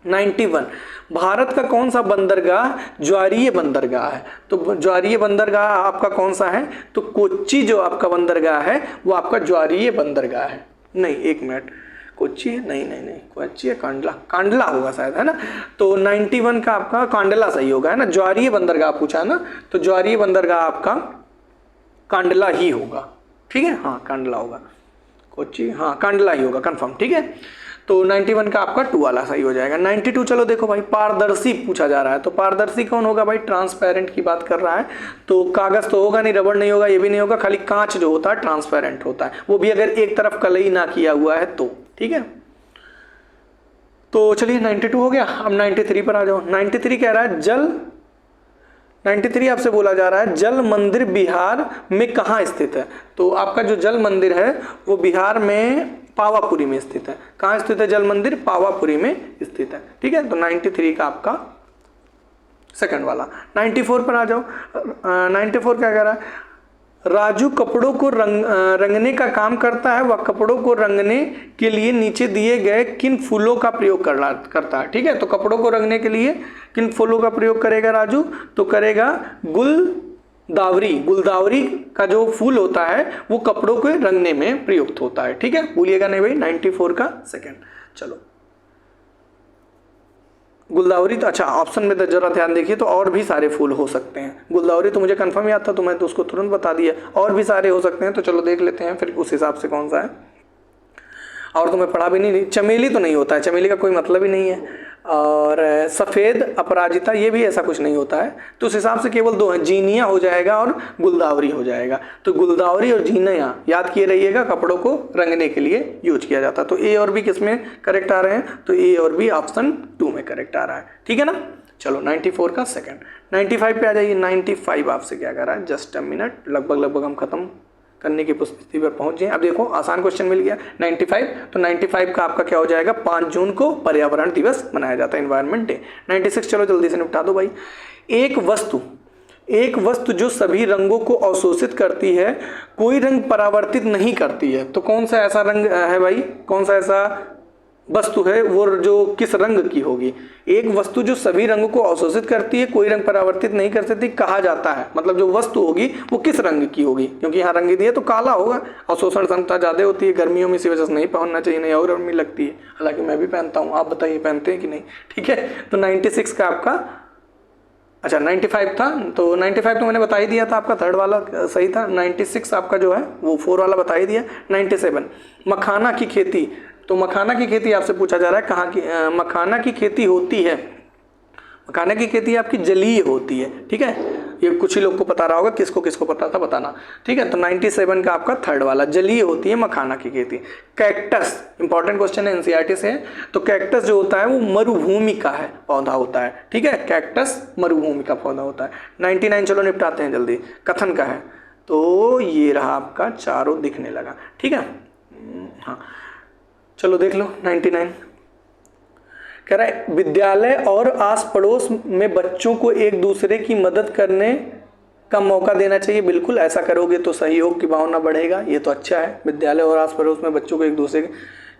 91 भारत का कौन सा बंदरगाह ज्वारीय बंदरगाह है? तो ज्वारीय बंदरगाह आपका कौन सा है? तो कोच्चि जो आपका बंदरगाह है वो आपका ज्वारीय बंदरगाह है। नहीं, एक मिनट, कोच्चि है? नहीं कोच्चि है, कांडला होगा शायद, है ना। तो 91 का आपका कांडला सही होगा, है ना। ज्वारीय बंदरगाह पूछा है ना, तो ज्वारीय बंदरगाह आपका कांडला ही होगा। ठीक है, हाँ कांडला होगा। कोच्चि, हाँ कांडला ही होगा, कंफर्म। ठीक है, तो 91 का आपका 2 वाला सही हो जाएगा। 92 चलो देखो भाई, पारदर्शी पूछा जा रहा है। तो पारदर्शी कौन होगा भाई? ट्रांसपेरेंट की बात कर रहा है। तो कागज तो होगा नहीं, रबड़ नहीं होगा, ये भी नहीं होगा, खाली कांच जो होता है ट्रांसपेरेंट होता है, वो भी अगर एक तरफ कलई ना किया हुआ है तो। ठीक है, तो चलिए 92 हो गया। अब 93 पर आ जाओ। 93 कह रहा है 93 आपसे बोला जा रहा है जल मंदिर बिहार में कहाँ स्थित है। तो आपका जो जल मंदिर है वो बिहार में पावापुरी में स्थित है। कहाँ स्थित है जल मंदिर? पावापुरी में स्थित है। ठीक है, तो 93 का आपका सेकंड वाला। 94 पर आ जाओ। 94 क्या कह रहा है? राजू कपड़ों को रंगने का काम करता है। वह कपड़ों को रंगने के लिए नीचे दिए गए किन फूलों का प्रयोग करता है। ठीक है, तो कपड़ों को रंगने के लिए किन फूलों का प्रयोग करेगा राजू? तो करेगा गुलदावरी। गुलदावरी का जो फूल होता है वो कपड़ों को रंगने में प्रयुक्त होता है। ठीक है, भूलिएगा नहीं भाई। 94 का सेकंड। चलो, गुलदावरी तो अच्छा ऑप्शन में तो जरा ध्यान देखिए, तो और भी सारे फूल हो सकते हैं। गुलदावरी तो मुझे कंफर्म याद था तो मैं तो उसको तुरंत बता दिया। और भी सारे हो सकते हैं, तो चलो देख लेते हैं फिर उस हिसाब से कौन सा है। और तो मैं पढ़ा भी नहीं। चमेली तो नहीं होता है, चमेली का कोई मतलब ही नहीं है। और सफ़ेद अपराजिता ये भी ऐसा कुछ नहीं होता है। तो उस हिसाब से केवल दो हैं, जीनिया हो जाएगा और गुलदावरी हो जाएगा। तो गुलदावरी और जीनिया याद किए रहिएगा, कपड़ों को रंगने के लिए यूज किया जाता है। तो ए और बी किस में करेक्ट आ रहे हैं? तो ए और बी ऑप्शन 2 में करेक्ट आ रहा है। ठीक है ना। चलो 94 का सेकंड। 95 पे आ जाइए। 95 आपसे क्या कर रहा है? जस्ट अ मिनट, लगभग हम खत्म करने की स्थिति पर पहुंच गए। अब देखो आसान क्वेश्चन मिल गया 95। तो 95 का आपका क्या हो जाएगा? 5 जून को पर्यावरण दिवस मनाया जाता है, एनवायरनमेंट डे। 96 चलो जल्दी से निपटा दो भाई। एक वस्तु जो सभी रंगों को अवशोषित करती है, कोई रंग परावर्तित नहीं करती है। तो कौन सा ऐसा रंग है भाई? कौन सा ऐसा वस्तु है वो जो किस रंग की होगी? एक वस्तु जो सभी रंगों को अवशोषित करती है, कोई रंग परावर्तित नहीं कर सकती, कहा जाता है। मतलब जो वस्तु होगी वो किस रंग की होगी? क्योंकि यहाँ रंग दिए तो काला होगा। अवशोषण क्षमता ज़्यादा होती है गर्मियों में, इसी वजह से नहीं पहनना चाहिए, नहीं और गर्मी लगती है। हालांकि मैं भी पहनता हूँ, आप बताइए पहनते हैं कि नहीं? ठीक है, तो 96 का आपका अच्छा 95 था। तो 95 तो मैंने बता ही दिया था, आपका थर्ड वाला सही था। 96 आपका जो है वो 4 वाला बता ही दिया। 97 मखाना की खेती। तो मखाना की खेती आपसे पूछा जा रहा है कहाँ की मखाना की खेती होती है? मखाना की खेती आपकी जलीय होती है। ठीक है, ये कुछ ही लोग को पता रहा होगा, किसको किसको पता था बताना। ठीक है, तो 97 का आपका थर्ड वाला, जलीय होती है मखाना की खेती। कैक्टस इंपॉर्टेंट क्वेश्चन है, एनसीईआरटी से है। तो कैक्टस जो होता है वो मरुभूमि का है पौधा होता है। ठीक है, कैक्टस मरुभूमि का पौधा होता है। 99 चलो निपटाते हैं जल्दी, कथन का है। तो ये रहा आपका, चारों दिखने लगा। ठीक है, हाँ चलो देख लो। 99 कह रहा है विद्यालय और आस पड़ोस में बच्चों को एक दूसरे की मदद करने का मौका देना चाहिए। बिल्कुल, ऐसा करोगे तो सहयोग की भावना बढ़ेगा। ये तो अच्छा है, विद्यालय और आस पड़ोस में बच्चों को एक दूसरे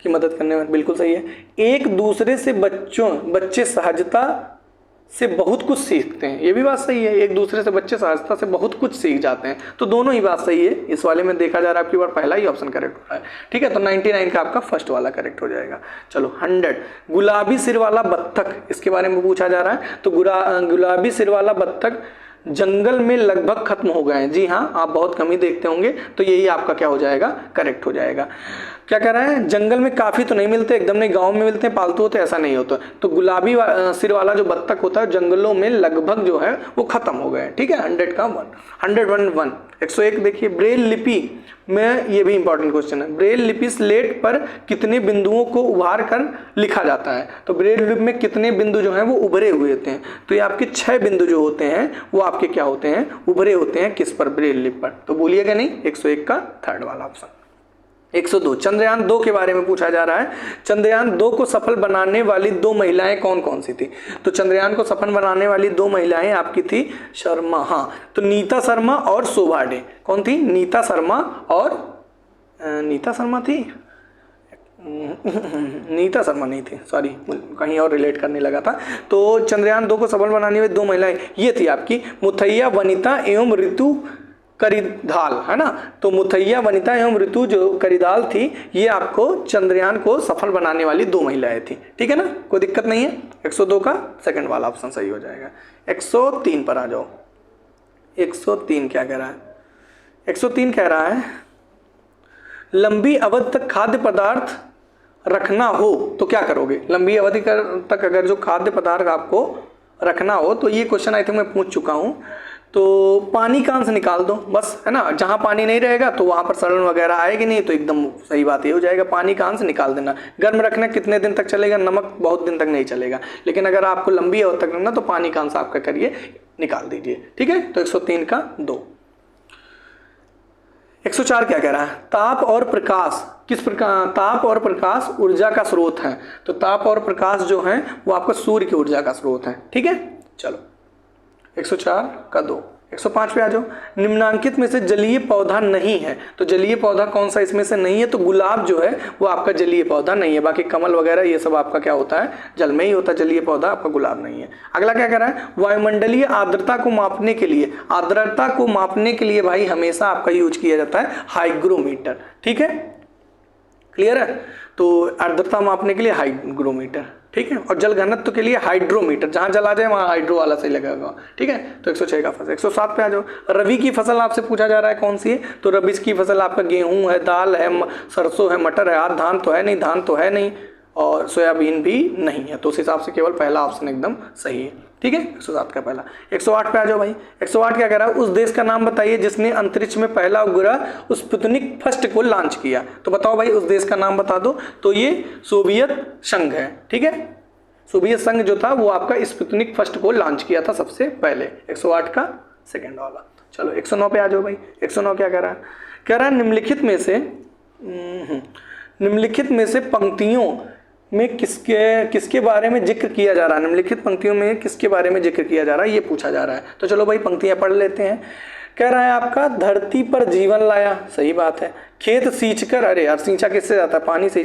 की मदद करने में बिल्कुल सही है। एक दूसरे से बच्चे सहजता से बहुत कुछ सीखते हैं, ये भी बात सही है। एक दूसरे से बच्चे सहजता से बहुत कुछ सीख जाते हैं, तो दोनों ही बात सही है। इस वाले में देखा जा रहा है आपकी बार पहला ही ऑप्शन करेक्ट हो रहा है। ठीक है, तो 99 का आपका फर्स्ट वाला करेक्ट हो जाएगा। चलो 100 गुलाबी सिर वाला बत्तख, इसके बारे में पूछा जा रहा है। तो गुलाबी सिर वाला बत्तख जंगल में लगभग खत्म हो गए हैं। जी हाँ, आप बहुत कम ही देखते होंगे, तो यही आपका क्या हो जाएगा? करेक्ट हो जाएगा। क्या कह रहा है? जंगल में काफ़ी तो नहीं मिलते, एकदम नहीं, गांव में मिलते हैं, पालतू होते ऐसा नहीं होता। तो गुलाबी सिर वाला जो बत्तख होता है जंगलों में लगभग जो है वो खत्म हो गए। ठीक है, 100 का 101 101 देखिए। ब्रेल लिपि में, ये भी इंपॉर्टेंट क्वेश्चन है, ब्रेल लिपि स्लेट पर कितने बिंदुओं को उभार कर लिखा जाता है? तो ब्रेल लिपि में कितने बिंदु जो हैं वो उभरे हुए होते हैं? तो ये आपके 6 बिंदु जो होते हैं वो आपके क्या होते हैं? उभरे होते हैं। किस पर? ब्रेल लिपि पर। तो बोलिएगा नहीं, 101 का थर्ड वाला ऑप्शन। 102 चंद्रयान 2 के बारे में पूछा जा रहा है। चंद्रयान 2 को सफल बनाने वाली 2 महिलाएं कौन कौन सी थी? तो चंद्रयान को सफल बनाने वाली 2 महिलाएं आपकी थी शर्मा, हाँ, तो नीता शर्मा और शोभा डे। कौन थी? नीता शर्मा और नीता शर्मा थी नीता शर्मा नहीं थी, सॉरी, कहीं और रिलेट करने लगा था। तो चंद्रयान 2 को सफल बनाने वाली 2 महिलाएं ये थी आपकी मुथैया वनिता एवं ऋतु करिधाल, है ना। तो मुथैया वनिता एवं ऋतु जो करिधाल थी, ये आपको चंद्रयान को सफल बनाने वाली 2 महिलाएं थी। ठीक है ना, कोई दिक्कत नहीं है। 102 का सेकंड वाला ऑप्शन सही हो जाएगा। 103 पर आ जाओ। 103 क्या कह रहा है? 103 कह रहा है लंबी अवधि तक खाद्य पदार्थ रखना हो तो क्या करोगे? लंबी अवधि तक अगर जो खाद्य पदार्थ आपको रखना हो, तो ये क्वेश्चन आई थिंक मैं पूछ चुका हूँ। तो पानी का अंश निकाल दो बस, है ना। जहाँ पानी नहीं रहेगा तो वहाँ पर सड़न वगैरह आएगी नहीं, तो एकदम सही बात ये हो जाएगा, पानी का अंश निकाल देना। गर्म रखना कितने दिन तक चलेगा? नमक बहुत दिन तक नहीं चलेगा, लेकिन अगर आपको लंबी अवधि तक रखना तो पानी का अंश आपका करिए निकाल दीजिए। ठीक है, तो 103 का 2। 104 क्या कह रहा है? ताप और प्रकाश किस प्रकार, ताप और प्रकाश ऊर्जा का स्रोत है। तो ताप और प्रकाश जो है वो आपका सूर्य की ऊर्जा का स्रोत है। ठीक है, चलो 104 का 2। 105 पे आ जाओ। निम्नांकित में से जलीय पौधा नहीं है। तो जलीय पौधा कौन सा इसमें से नहीं है? तो गुलाब जो है वो आपका जलीय पौधा नहीं है। बाकी कमल वगैरह ये सब आपका क्या होता है, जल में ही होता है। जलीय पौधा आपका गुलाब नहीं है। अगला क्या कह रहा है? वायुमंडलीय आर्द्रता को मापने के लिए, आर्द्रता को मापने के लिए भाई हमेशा आपका यूज किया जाता है हाइग्रोमीटर। ठीक है, क्लियर है? तो आर्द्रता मापने के लिए हाइग्रोमीटर। ठीक है, और जल घनत्व के लिए हाइड्रोमीटर। जहां जल आ जाए वहां हाइड्रो वाला सही लगेगा। ठीक है, तो 106 का फसल। 107 पे आ जाओ। रबी की फसल आपसे पूछा जा रहा है कौन सी है? तो रबी की फसल आपका गेहूं है, दाल है, सरसों है, मटर है। आज धान तो है नहीं, धान तो है नहीं, और सोयाबीन भी नहीं है। तो उस हिसाब से केवल पहला ऑप्शन एकदम सही है। ठीक है, 107 का पहला। 108 पे आ जाओ भाई। 108 क्या कह रहा है? उस देश का नाम बताइए जिसने अंतरिक्ष में पहला उपग्रह स्पुतनिक फर्स्ट को लॉन्च किया। तो बताओ भाई उस देश का नाम बता दो। तो ये सोवियत संघ है। ठीक है, सोवियत संघ जो था वो आपका स्पुतनिक फर्स्ट को लॉन्च किया था सबसे पहले। 108 का सेकेंड वाला। चलो 109 पे आ जाओ भाई। 109 क्या कह रहा है? कह रहा है निम्नलिखित में से पंक्तियों में किसके बारे में जिक्र किया जा रहा है? निम्नलिखित पंक्तियों में किसके बारे में जिक्र किया जा रहा है ये पूछा जा रहा है। तो चलो भाई पंक्तियां पढ़ लेते हैं। कह रहा है आपका धरती पर जीवन लाया, सही बात है। खेत सींचकर, अरे यार सींचा किससे जाता है? पानी से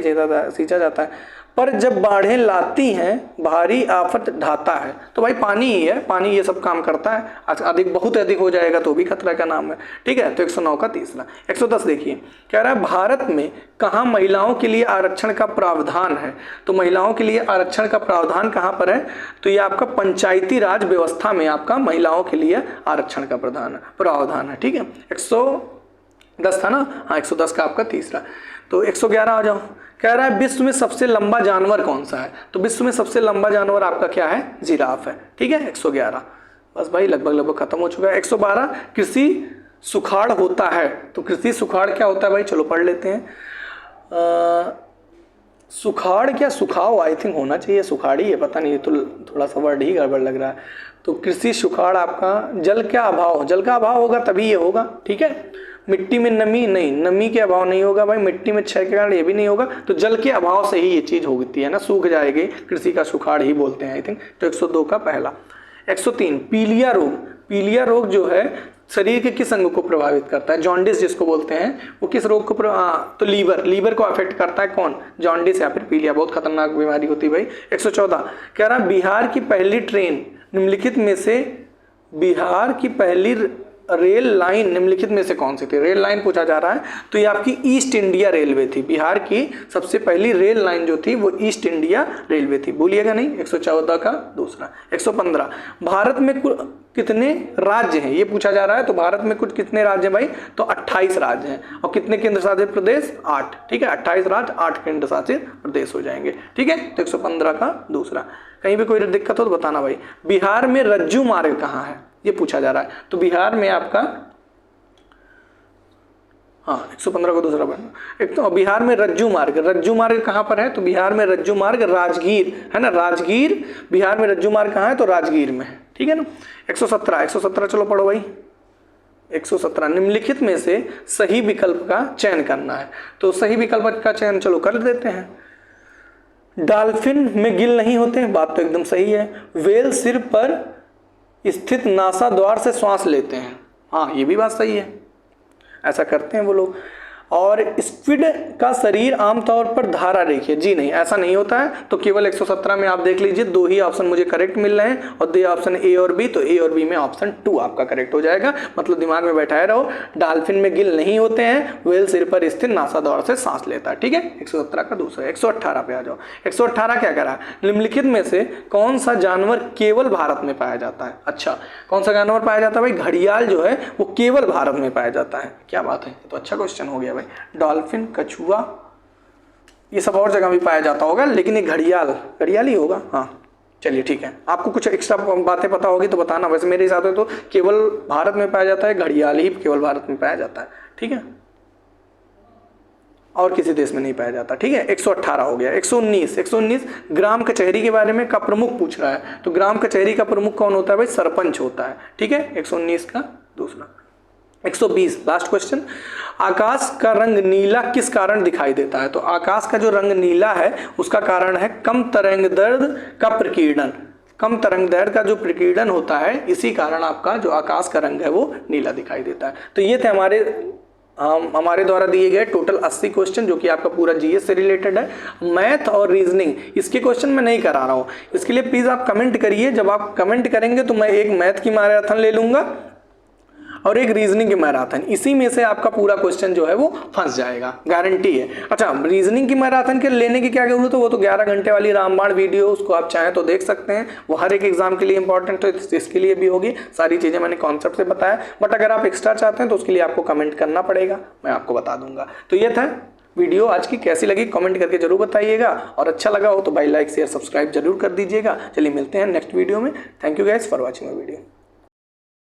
सींचा जाता है। पर जब बाढ़ें लाती हैं भारी आफत ढाता है। तो भाई पानी ही है, पानी ये सब काम करता है। अधिक बहुत अधिक हो जाएगा तो भी खतरा का नाम है। ठीक है, तो 109 का तीसरा। 110 देखिए, कह रहा है भारत में कहाँ महिलाओं के लिए आरक्षण का प्रावधान है? तो महिलाओं के लिए आरक्षण का प्रावधान कहाँ पर है? तो ये आपका पंचायती राज व्यवस्था में आपका महिलाओं के लिए आरक्षण का प्रावधान है। ठीक है, 110 था ना? हाँ, 110 का आपका तीसरा। तो 111 आ जाओ। कह रहा है विश्व में सबसे लंबा जानवर कौन सा है? तो विश्व में सबसे लंबा जानवर आपका क्या है? जिराफ है। ठीक है, 111। बस भाई लगभग खत्म हो चुका है। 112 कृषि सुखाड़ होता है। तो कृषि सुखाड़ क्या होता है भाई? चलो पढ़ लेते हैं। सुखाड़ क्या सुखाव आई थिंक होना चाहिए, सुखाड़ी है, पता नहीं, तो थोड़ा सा वर्ड ही गड़बड़ लग रहा है। तो कृषि सुखाड़ आपका जल का अभाव, जल का अभाव होगा तभी ये होगा। ठीक है, मिट्टी में नमी नहीं, नमी के अभाव नहीं होगा भाई। मिट्टी में क्षय के कारण ये भी नहीं होगा। तो जल के अभाव से ही ये चीज होती है ना, सूख जाएगी। कृषि का सुखाड़ ही बोलते हैं आई थिंक। तो 102 का पहला। 103 पीलिया रोग। पीलिया रोग जो है शरीर के किस अंग को प्रभावित करता है? जॉन्डिस जिसको बोलते हैं, वो किस रोग को तो लीवर को अफेक्ट करता है। कौन? जॉन्डिस या फिर पीलिया। बहुत खतरनाक बीमारी होती है भाई। 114 कह रहा बिहार की पहली ट्रेन निम्नलिखित में से, बिहार की पहली रेल लाइन निम्नलिखित में से कौन सी थी? रेल लाइन पूछा जा रहा है। तो ये आपकी ईस्ट इंडिया रेलवे थी। बिहार की सबसे पहली रेल लाइन जो थी वो ईस्ट इंडिया रेलवे थी, भूलिएगा नहीं। 114 का दूसरा। 115 भारत में कितने राज्य हैं ये पूछा जा रहा है। तो भारत में कुछ कितने राज्य हैं भाई? तो 28 राज्य हैं। और कितने केंद्र शासित प्रदेश? 8। ठीक है, 28 राज्य 8 केंद्र शासित प्रदेश हो जाएंगे। ठीक है, तो 115 का दूसरा। कहीं भी कोई दिक्कत हो तो बताना भाई। बिहार में रज्जू मार्ग कहाँ है ये पूछा जा रहा है। तो बिहार में आपका, हाँ 115 को दूसरा बना। एक तो बिहार में रज्जू मार्ग कहाँ पर है? तो बिहार में रज्जू मार्ग राजगीर है ना, राजगीर। बिहार में रज्जू मार्ग कहाँ है? तो राजगीर में है। ठीक है ना। 117 चलो पढ़ो भाई। 117 निम्नलिखित में से सही विकल्प का चयन करना है। तो सही विकल्प का चयन चलो कर देते हैं। डॉल्फिन में गिल नहीं होते, बात तो एकदम सही है। व्हेल सिर पर स्थित नासा द्वार से श्वास लेते हैं, हाँ ये भी बात सही है, ऐसा करते हैं वो लोग। और स्क्विड का शरीर आमतौर पर धारा रेखीय, जी नहीं ऐसा नहीं होता है। तो केवल 117 में आप देख लीजिए, दो ही ऑप्शन मुझे करेक्ट मिल रहे हैं और दे ऑप्शन ए और बी। तो ए और बी में ऑप्शन 2 आपका करेक्ट हो जाएगा। मतलब दिमाग में बैठाए रहो, डॉल्फिन में गिल नहीं होते हैं, व्हेल सिर पर स्थित नासा द्वार से सांस लेता है। ठीक है, 117 का दूसरा। 118 पे आ जाओ। 118 क्या कह रहा है? निम्नलिखित में से कौन सा जानवर केवल भारत में पाया जाता है? अच्छा, कौन सा जानवर पाया जाता है भाई? घड़ियाल जो है वो केवल भारत में पाया जाता है। क्या बात है, तो अच्छा क्वेश्चन हो गया भाई। डॉल्फिन, कछुआ ये सब और जगह भी पाया जाता होगा, लेकिन ये घड़ियाल ही होगा। हाँ चलिए ठीक है, आपको कुछ एक्स्ट्रा बातें पता होगी तो बताना। वैसे मेरे हिसाब से तो केवल भारत में पाया जाता है, घड़ियाल ही केवल भारत में पाया जाता है। ठीक है, और किसी देश में नहीं पाया जाता। ठीक है, 118 हो गया। 119 ग्राम कचहरी के बारे में का प्रमुख पूछ रहा है, तो ग्राम कचहरी का प्रमुख कौन होता है भाई? सरपंच होता है। ठीक है, 119 का दूसरा। 120 लास्ट क्वेश्चन, आकाश का रंग नीला किस कारण दिखाई देता है? तो आकाश का जो रंग नीला है उसका कारण है कम तरंगदैर्घ्य का प्रकीर्णन। कम तरंगदैर्घ्य का जो प्रकीर्णन होता है, इसी कारण आपका जो आकाश का रंग है वो नीला दिखाई देता है। तो ये थे हमारे द्वारा दिए गए टोटल 80 क्वेश्चन, जो कि आपका पूरा जीएस से रिलेटेड है। मैथ और रीजनिंग इसके क्वेश्चन मैं नहीं करा रहा हूँ, इसके लिए प्लीज़ आप कमेंट करिए। जब आप कमेंट करेंगे तो मैं एक मैथ की मैराथन ले लूँगा और एक रीजनिंग की मैराथन, इसी में से आपका पूरा क्वेश्चन जो है वो फंस जाएगा, गारंटी है। अच्छा, रीजनिंग की मैराथन के लेने की क्या जरूरत है? वो तो 11 घंटे वाली रामबाण वीडियो, उसको आप चाहें तो देख सकते हैं, वो हर एक एग्जाम के लिए इंपॉर्टेंट है, इसके लिए भी होगी। सारी चीज़ें मैंने कॉन्सेप्ट से बताया, बट अगर आप एक्स्ट्रा चाहते हैं तो उसके लिए आपको कमेंट करना पड़ेगा, मैं आपको बता दूंगा। तो ये था वीडियो आज की, कैसी लगी कमेंट करके जरूर बताइएगा, और अच्छा लगा हो तो भाई लाइक शेयर सब्सक्राइब जरूर कर दीजिएगा। चलिए मिलते हैं नेक्स्ट वीडियो में। Thank you guys for watching my video.